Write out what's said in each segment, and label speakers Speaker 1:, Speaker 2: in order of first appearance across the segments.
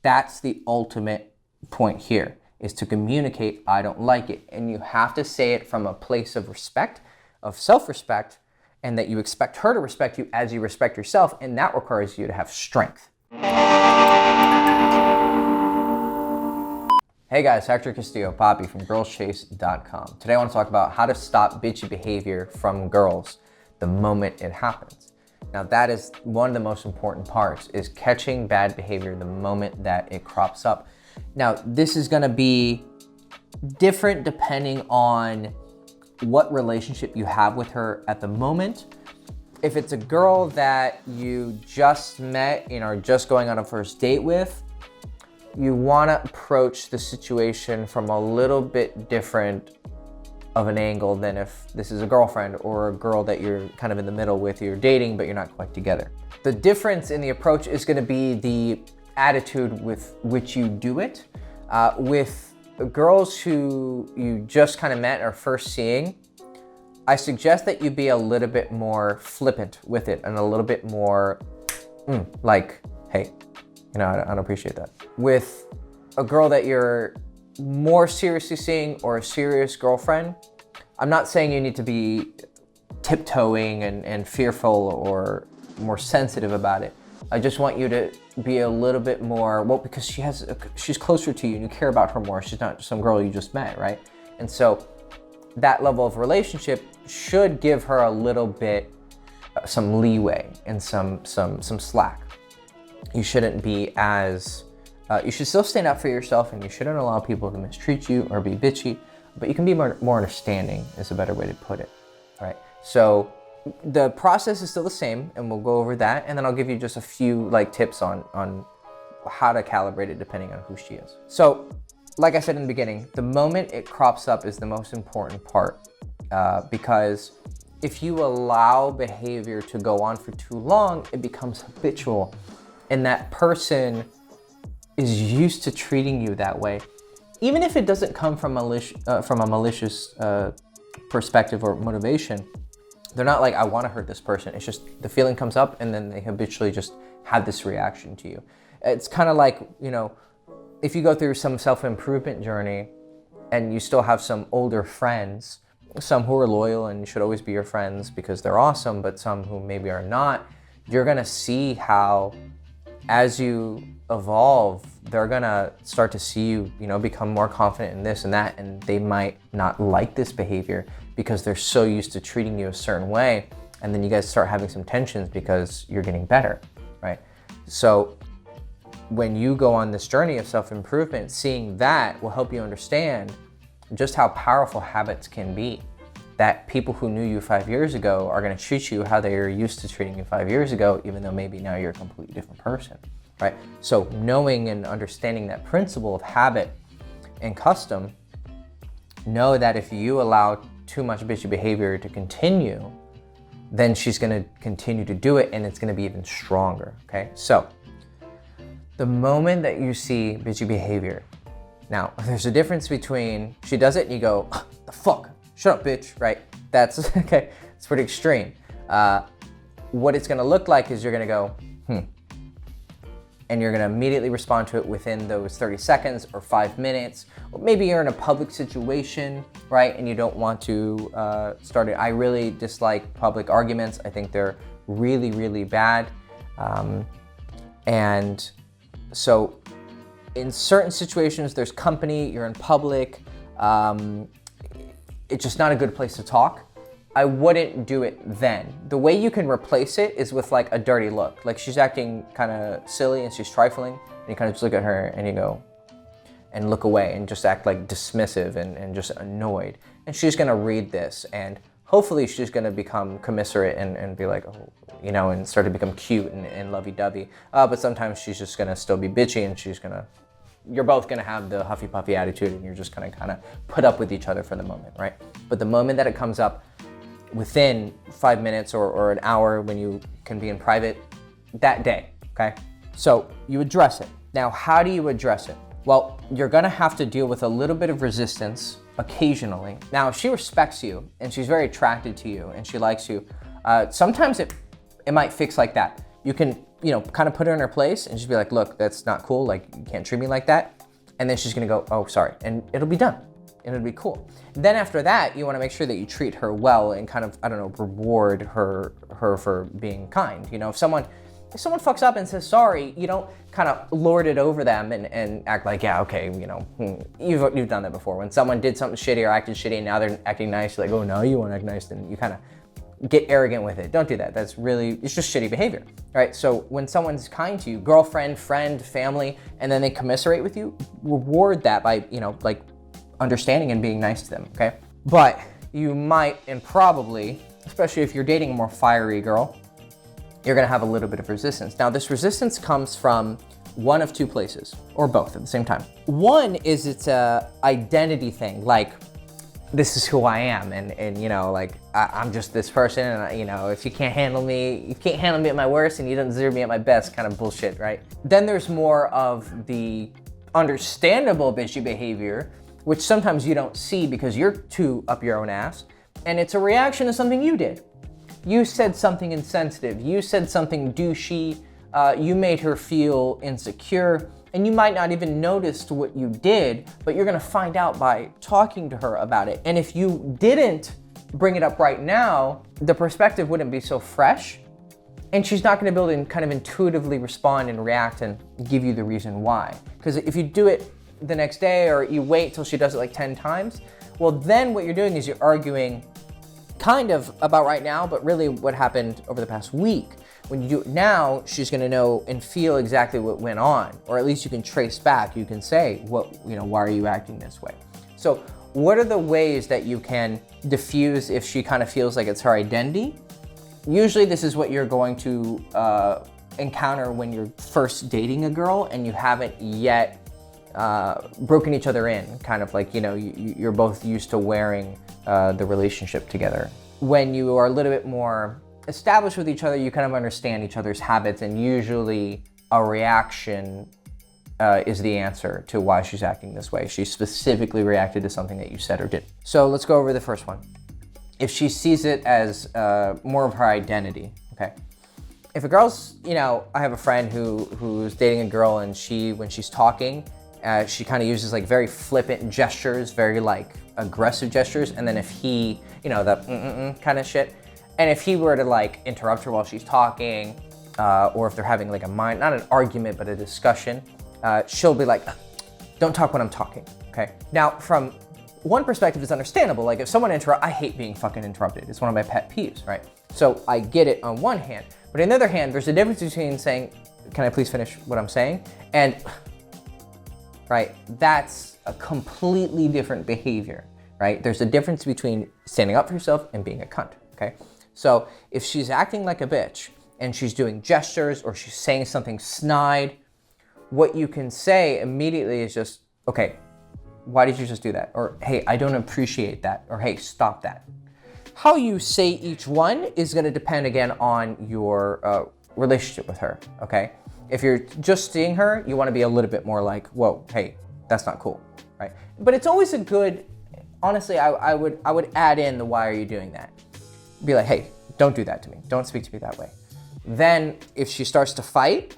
Speaker 1: That's the ultimate point here, is to communicate, I don't like it. And you have to say it from a place of respect, of self-respect, and that you expect her to respect you as you respect yourself, and that requires you to have strength. Hey guys, Hector Castillo, Poppy from girlschase.com. Today I want to talk about how to stop bitchy behavior from girls the moment it happens. Now that is one of the most important parts, is catching bad behavior the moment that it crops up. Now this is going to be different depending on what relationship you have with her at the moment. If it's a girl that you just met and are just going on a first date with, you want to approach the situation from a little bit different of an angle than if this is a girlfriend or a girl that you're kind of in the middle with, you're dating, but you're not quite together. The difference in the approach is going to be the attitude with which you do it. With girls who you just kind of met or first seeing, I suggest that you be a little bit more flippant with it and a little bit more like, hey, you know, I don't appreciate that. With a girl that you're more seriously seeing or a serious girlfriend, I'm not saying you need to be tiptoeing and fearful or more sensitive about it. I just want you to be a little bit more, well, because she's closer to you and you care about her more. She's not some girl you just met, right? And so that level of relationship should give her a little bit, some leeway and some slack. You shouldn't be as, you should still stand up for yourself, and you shouldn't allow people to mistreat you or be bitchy, but you can be more understanding is a better way to put it, right? So the process is still the same, and we'll go over that, and then I'll give you just a few tips on how to calibrate it depending on who she is. So like I said in the beginning, the moment it crops up is the most important part, because if you allow behavior to go on for too long, it becomes habitual. And that person is used to treating you that way. Even if it doesn't come from a malicious perspective or motivation, they're not like, I want to hurt this person. It's just the feeling comes up and then they habitually just have this reaction to you. It's kind of like, you know, if you go through some self-improvement journey and you still have some older friends, some who are loyal and should always be your friends because they're awesome, but some who maybe are not, you're going to see how as you evolve, they're gonna start to see you, become more confident in this and that, and they might not like this behavior because they're so used to treating you a certain way, and then you guys start having some tensions because you're getting better, right? So when you go on this journey of self-improvement, seeing that will help you understand just how powerful habits can be. That people who knew you 5 years ago are going to treat you how they are used to treating you 5 years ago, even though maybe now you're a completely different person, right? So knowing and understanding that principle of habit and custom, know that if you allow too much bitchy behavior to continue, then she's going to continue to do it, and it's going to be even stronger, okay? So the moment that you see bitchy behavior, now there's a difference between she does it and you go, the fuck? Shut up, bitch, right? That's okay. It's pretty extreme. What it's gonna look like is you're gonna go, and you're gonna immediately respond to it within those 30 seconds or 5 minutes. Or maybe you're in a public situation, right? And you don't want to start it. I really dislike public arguments. I think they're really, really bad. And so in certain situations, there's company, you're in public, it's just not a good place to talk. I wouldn't do it then. The way you can replace it is with a dirty look. Like she's acting kind of silly and she's trifling, and you kind of just look at her and you go, and look away and just act dismissive and just annoyed. And she's gonna read this, and hopefully she's gonna become commiserate and be like, oh, and start to become cute and lovey-dovey. But sometimes she's just gonna still be bitchy, and you're both gonna have the huffy puffy attitude, and you're just gonna kind of put up with each other for the moment, right? But the moment that it comes up within 5 minutes or an hour when you can be in private, that day, okay? So you address it. Now, how do you address it? Well, you're gonna have to deal with a little bit of resistance occasionally. Now, if she respects you and she's very attracted to you and she likes you, sometimes it might fix like that. You can you know, kind of put her in her place and just be like, look, that's not cool. Like, you can't treat me like that. And then she's gonna go, oh, sorry. And it'll be done and it'll be cool. Then after that, you wanna make sure that you treat her well and kind of, I don't know, reward her for being kind. You know, if someone fucks up and says sorry, you don't kind of lord it over them and act like, yeah, okay, you know, you've done that before. When someone did something shitty or acted shitty and now they're acting nice, you're like, oh, now you wanna act nice, then you kind of get arrogant with it. Don't do that. That's really, it's just shitty behavior, right? So when someone's kind to you, girlfriend, friend, family, and then they commiserate with you, reward that by, you know, like understanding and being nice to them, okay? But you might, and probably, especially if you're dating a more fiery girl, you're gonna have a little bit of resistance. Now, this resistance comes from one of two places, or both at the same time. One is it's a identity thing, like, this is who I am, and you know, like, I'm just this person, and you know, if you can't handle me at my worst, and you don't deserve me at my best, kind of bullshit, right? Then there's more of the understandable bitchy behavior, which sometimes you don't see because you're too up your own ass, and it's a reaction to something you did. You said something insensitive, you said something douchey, you made her feel insecure, and you might not even notice what you did, but you're gonna find out by talking to her about it. And if you didn't bring it up right now, the perspective wouldn't be so fresh, and she's not gonna be able to kind of intuitively respond and react and give you the reason why. Because if you do it the next day or you wait till she does it like 10 times, well, then what you're doing is you're arguing kind of about right now, but really what happened over the past week. When you do it now, she's gonna know and feel exactly what went on, or at least you can trace back. You can say, what, you know, why are you acting this way? So what are the ways that you can diffuse if she kind of feels like it's her identity? Usually this is what you're going to encounter when you're first dating a girl and you haven't yet broken each other in, kind of like, you know, you're both used to wearing the relationship together. When you are a little bit more established with each other, you kind of understand each other's habits, and usually a reaction is the answer to why she's acting this way. She specifically reacted to something that you said or did. So let's go over the first one. If she sees it as more of her identity, okay? If a girl's, you know, I have a friend who's dating a girl, and when she's talking, she kind of uses like very flippant gestures, very like aggressive gestures, and then if he, you know, the kind of shit, and if he were to like interrupt her while she's talking, or if they're having like not an argument, but a discussion, she'll be like, don't talk when I'm talking, okay? Now, from one perspective, it's understandable. Like if someone I hate being fucking interrupted. It's one of my pet peeves, right? So I get it on one hand, but on the other hand, there's a difference between saying, can I please finish what I'm saying? And, right, that's a completely different behavior, right? There's a difference between standing up for yourself and being a cunt, okay? So if she's acting like a bitch and she's doing gestures or she's saying something snide, what you can say immediately is just, okay, why did you just do that? Or, hey, I don't appreciate that. Or, hey, stop that. How you say each one is gonna depend again on your relationship with her, okay? If you're just seeing her, you wanna be a little bit more like, whoa, hey, that's not cool, right? But it's always a good, honestly, I would add in the why are you doing that? Be like, hey, don't do that to me. Don't speak to me that way. Then if she starts to fight,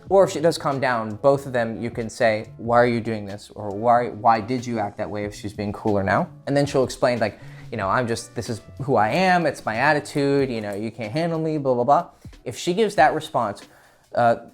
Speaker 1: or if she does calm down, both of them, you can say, why are you doing this? Or why did you act that way if she's being cooler now? And then she'll explain like, you know, this is who I am, it's my attitude, you know, you can't handle me, blah, blah, blah. If she gives that response,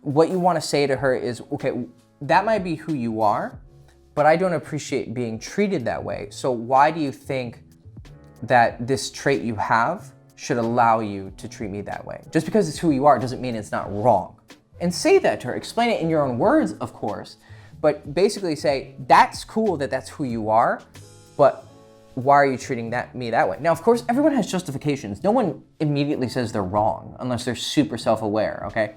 Speaker 1: what you wanna say to her is, okay, that might be who you are, but I don't appreciate being treated that way. So why do you think that this trait you have should allow you to treat me that way? Just because it's who you are doesn't mean it's not wrong. And say that to her. Explain it in your own words, of course, but basically say, that's cool that that's who you are, but why are you treating me that way? Now, of course, everyone has justifications. No one immediately says they're wrong unless they're super self-aware, okay?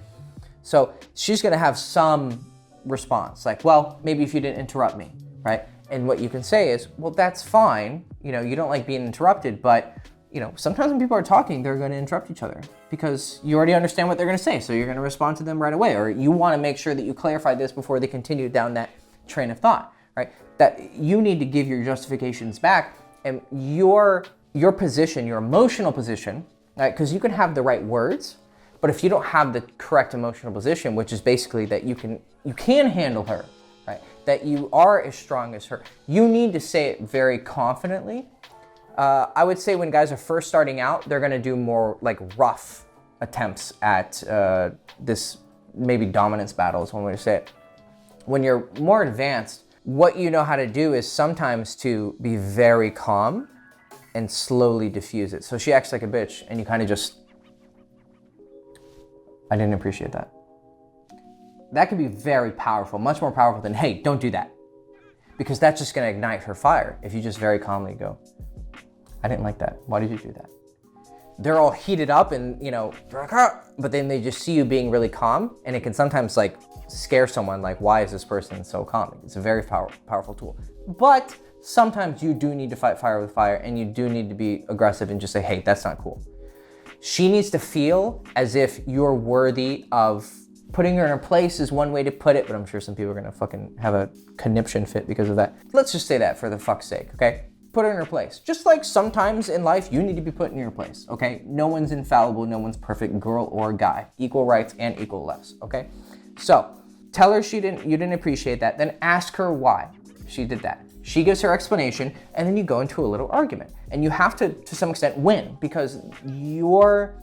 Speaker 1: So she's gonna have some response, like, well, maybe if you didn't interrupt me, right? And what you can say is, well, that's fine. You know, you don't like being interrupted, but you know, sometimes when people are talking, they're gonna interrupt each other because you already understand what they're gonna say, so you're gonna respond to them right away, or you wanna make sure that you clarify this before they continue down that train of thought, right? That you need to give your justifications back, and your position, your emotional position, right? Because you can have the right words, But if you don't have the correct emotional position, which is basically that you can handle her, right? That you are as strong as her, you need to say it very confidently. I would say when guys are first starting out, they're gonna do more like rough attempts at this maybe dominance battle is one way to say it. When you're more advanced, what you know how to do is sometimes to be very calm and slowly diffuse it. So she acts like a bitch and you kind of just, I didn't appreciate that. That can be very powerful, much more powerful than, hey, don't do that. Because that's just gonna ignite her fire if you just very calmly go, I didn't like that. Why did you do that? They're all heated up and, you know, but then they just see you being really calm, and it can sometimes like scare someone, like, why is this person so calm? It's a very powerful tool. But sometimes you do need to fight fire with fire, and you do need to be aggressive and just say, hey, that's not cool. She needs to feel as if you're worthy of putting her in her place is one way to put it, but I'm sure some people are gonna fucking have a conniption fit because of that. Let's just say that for the fuck's sake, okay? Put her in her place. Just like sometimes in life, you need to be put in your place, okay? No one's infallible, no one's perfect, girl or guy. Equal rights and equal lefts, okay? So, tell her you didn't appreciate that, then ask her why she did that. She gives her explanation, and then you go into a little argument. And you have to some extent, win, because your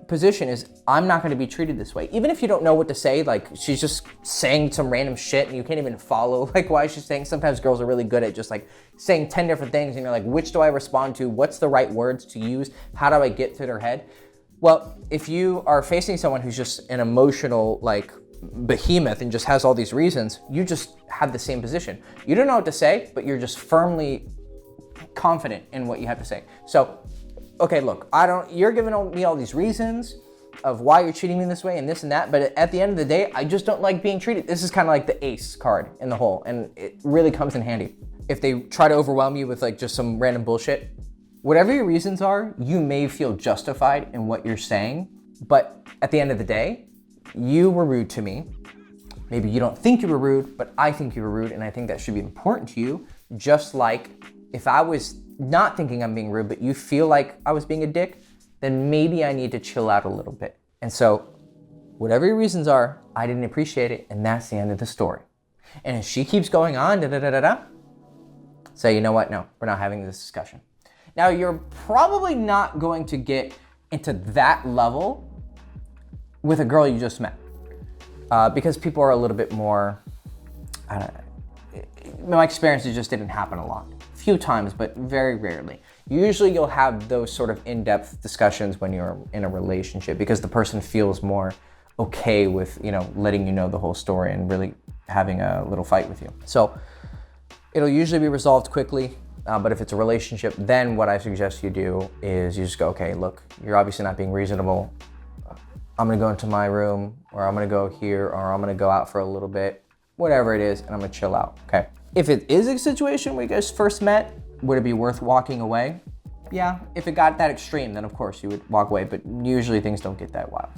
Speaker 1: position is, I'm not gonna be treated this way. Even if you don't know what to say, like she's just saying some random shit and you can't even follow like why she's saying. Sometimes girls are really good at just like saying 10 different things and you're like, which do I respond to? What's the right words to use? How do I get to their head? Well, if you are facing someone who's just an emotional like behemoth and just has all these reasons, you just have the same position. You don't know what to say, but you're just firmly confident in what you have to say. So, okay, look, you're giving me all these reasons of why you're treating me this way and this and that, but at the end of the day, I just don't like being treated. This is kind of like the ace card in the hole, and it really comes in handy. If they try to overwhelm you with like just some random bullshit, whatever your reasons are, you may feel justified in what you're saying, but at the end of the day, you were rude to me. Maybe you don't think you were rude, but I think you were rude, and I think that should be important to you. Just like if I was not thinking I'm being rude, but you feel like I was being a dick, then maybe I need to chill out a little bit. And so whatever your reasons are, I didn't appreciate it, and that's the end of the story. And if she keeps going on, say, you know what, no, we're not having this discussion. Now, you're probably not going to get into that level with a girl you just met, because people are a little bit more, I don't know, my experience, it just didn't happen a lot. Few times, but very rarely. Usually you'll have those sort of in-depth discussions when you're in a relationship because the person feels more okay with, you know, letting you know the whole story and really having a little fight with you. So it'll usually be resolved quickly, but if it's a relationship, then what I suggest you do is you just go, okay, look, you're obviously not being reasonable. I'm gonna go into my room, or I'm gonna go here, or I'm gonna go out for a little bit, whatever it is, and I'm gonna chill out, okay? If it is a situation where you guys first met, would it be worth walking away? Yeah, if it got that extreme, then of course you would walk away, but usually things don't get that wild.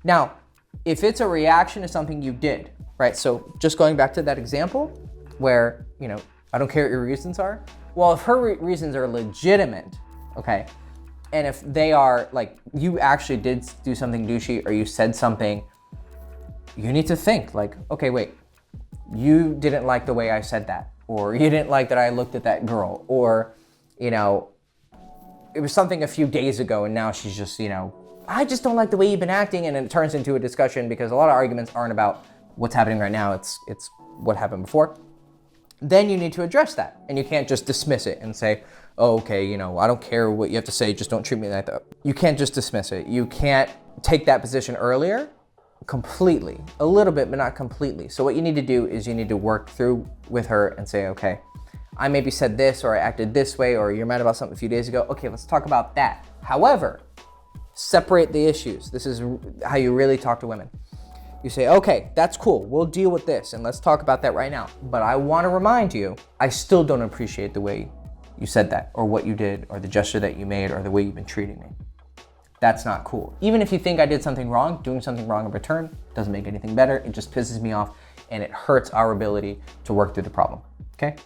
Speaker 1: Now, if it's a reaction to something you did, right? So just going back to that example where, you know, I don't care what your reasons are. Well, if her reasons are legitimate, okay, and if they are like, you actually did do something douchey or you said something, you need to think like, okay, wait, you didn't like the way I said that, or you didn't like that I looked at that girl, or, you know, it was something a few days ago and now she's just, you know, I just don't like the way you've been acting, and it turns into a discussion because a lot of arguments aren't about what's happening right now, it's what happened before. Then you need to address that, and you can't just dismiss it and say, oh, okay, you know, I don't care what you have to say, just don't treat me like that. You can't just dismiss it. You can't take that position earlier completely, a little bit, but not completely. So what you need to do is you need to work through with her and say, okay, I maybe said this, or I acted this way, or you're mad about something a few days ago. Okay, let's talk about that. However, separate the issues. This is how you really talk to women. You say, okay, that's cool. We'll deal with this and let's talk about that right now. But I want to remind you, I still don't appreciate the way you said that, or what you did, or the gesture that you made, or the way you've been treating me. That's not cool. Even if you think I did something wrong, doing something wrong in return doesn't make anything better. It just pisses me off and it hurts our ability to work through the problem, okay?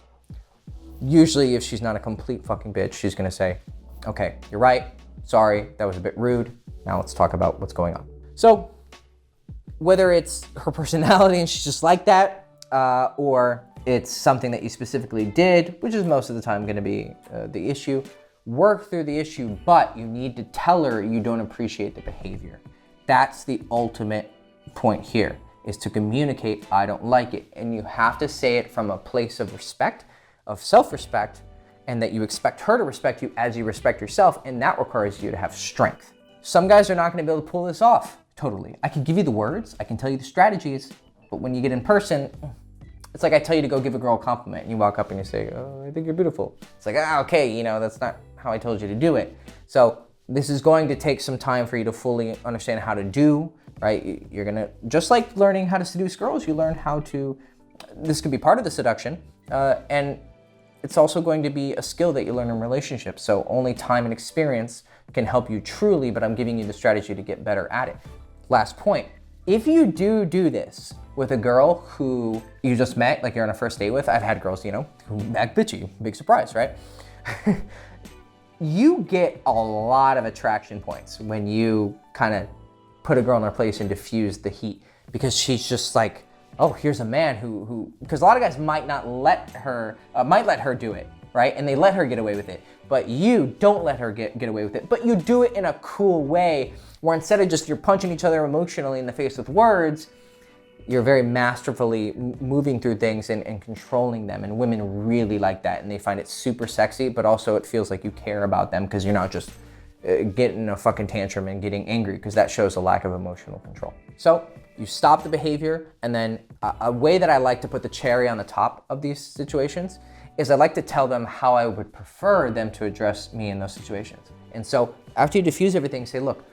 Speaker 1: Usually if she's not a complete fucking bitch, she's gonna say, okay, you're right, sorry, that was a bit rude. Now let's talk about what's going on. So whether it's her personality and she's just like that, or it's something that you specifically did, which is most of the time gonna be the issue, work through the issue, but you need to tell her you don't appreciate the behavior. That's the ultimate point here, is to communicate, I don't like it. And you have to say it from a place of respect, of self-respect, and that you expect her to respect you as you respect yourself, and that requires you to have strength. Some guys are not gonna be able to pull this off totally. I can give you the words, I can tell you the strategies, but when you get in person, it's like I tell you to go give a girl a compliment, and you walk up and you say, oh, I think you're beautiful. It's like, okay, you know, that's not how I told you to do it. So this is going to take some time for you to fully understand how to do, right? You're gonna, just like learning how to seduce girls, you learn how to, this can be part of the seduction, and it's also going to be a skill that you learn in relationships. So only time and experience can help you truly, but I'm giving you the strategy to get better at it. Last point, if you do this with a girl who you just met, like you're on a first date with, I've had girls, you know, who act bitchy, big surprise, right? You get a lot of attraction points when you kind of put a girl in her place and diffuse the heat, because she's just like, oh, here's a man who, because a lot of guys might not let her, do it, right? And they let her get away with it, but you don't let her get away with it, but you do it in a cool way, where instead of just you're punching each other emotionally in the face with words, you're very masterfully moving through things and controlling them. And women really like that, and they find it super sexy, but also it feels like you care about them, because you're not just getting a fucking tantrum and getting angry, because that shows a lack of emotional control. So you stop the behavior, and then a way that I like to put the cherry on the top of these situations is I like to tell them how I would prefer them to address me in those situations. And so after you diffuse everything, say, look,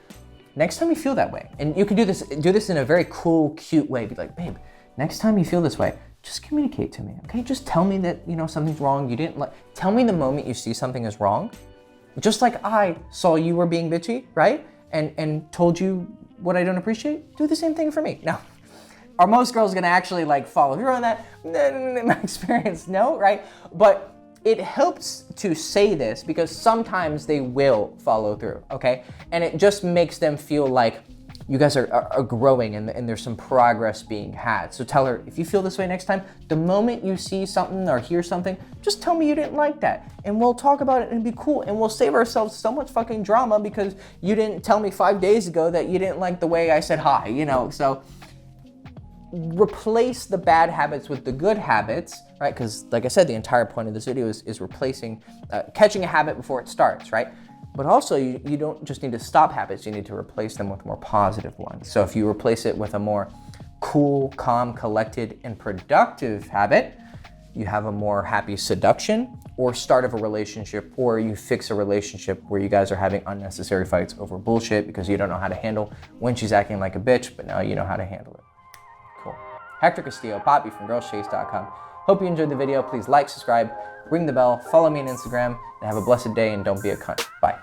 Speaker 1: next time you feel that way, and you can do this in a very cool, cute way. Be like, babe, next time you feel this way, just communicate to me, okay? Just tell me that, you know, something's wrong. You didn't like, tell me the moment you see something is wrong. Just like I saw you were being bitchy, right? And told you what I don't appreciate, do the same thing for me. Now, are most girls gonna actually like follow through on that? In my experience, no, right? But it helps to say this, because sometimes they will follow through, okay? And it just makes them feel like you guys are growing, and there's some progress being had. So tell her, if you feel this way next time, the moment you see something or hear something, just tell me you didn't like that, and we'll talk about it and be cool, and we'll save ourselves so much fucking drama because you didn't tell me 5 days ago that you didn't like the way I said hi, you know? So replace the bad habits with the good habits, right? Because like I said, the entire point of this video is replacing, catching a habit before it starts, right? But also you don't just need to stop habits, you need to replace them with more positive ones. So if you replace it with a more cool, calm, collected, and productive habit, you have a more happy seduction or start of a relationship, or you fix a relationship where you guys are having unnecessary fights over bullshit because you don't know how to handle when she's acting like a bitch, but now you know how to handle it. Cool. Hector Castillo, Poppy from girlschase.com. Hope you enjoyed the video. Please like, subscribe, ring the bell, follow me on Instagram, and have a blessed day, and don't be a cunt. Bye.